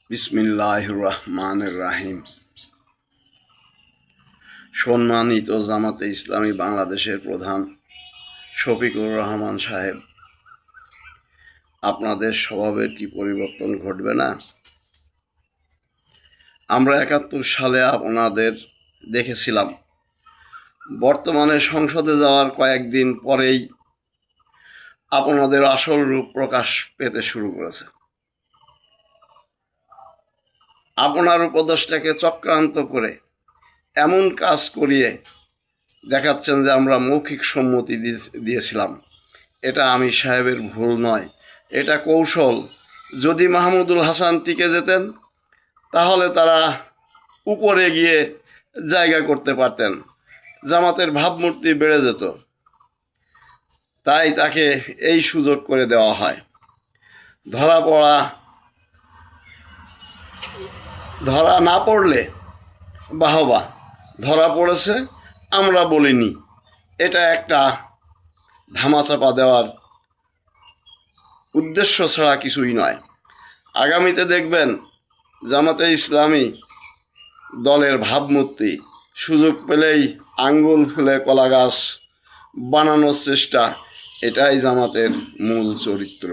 বিসমিল্লাহির রহমানির রহিম। সম্মানিত জামাতে ইসলামী বাংলাদেশের প্রধান শফিকুর রহমান সাহেব, আপনাদের স্বভাবের কি পরিবর্তন ঘটবে না? আমরা ৭১ সালে আপনাদের দেখেছিলাম, বর্তমানে সংসদে যাওয়ার কয়েকদিন পরেই আপনাদের আসল রূপ প্রকাশ পেতে শুরু করেছে। আপনার উপদেশটাকে চক্রান্ত করে এমন কাজ করিয়ে দেখাচ্ছেন যে আমরা মৌখিক সম্মতি দিয়েছিলাম। এটা আমির সাহেবের ভুল নয়, এটা কৌশল। যদি মাহমুদুল হাসান টিকে যেতেন তাহলে তারা উপরে গিয়ে জায়গা করতে পারতেন, জামাতের ভাবমূর্তি বেড়ে যেত। তাই তাকে এই সুযোগ করে দেওয়া হয়। ধরা না পড়লে বাহবা, ধরা পড়েছে আমরা বলিনি, এটা একটা ধামাচাপা দেওয়ার উদ্দেশ্য ছাড়া কিছুই নয়। আগামীতে দেখবেন জামাতে ইসলামী দলের ভাবমূর্তি সুযোগ পেলেই আঙ্গুল ফুলে কলা গাছ বানানোর চেষ্টা, এটাই জামাতের মূল চরিত্র।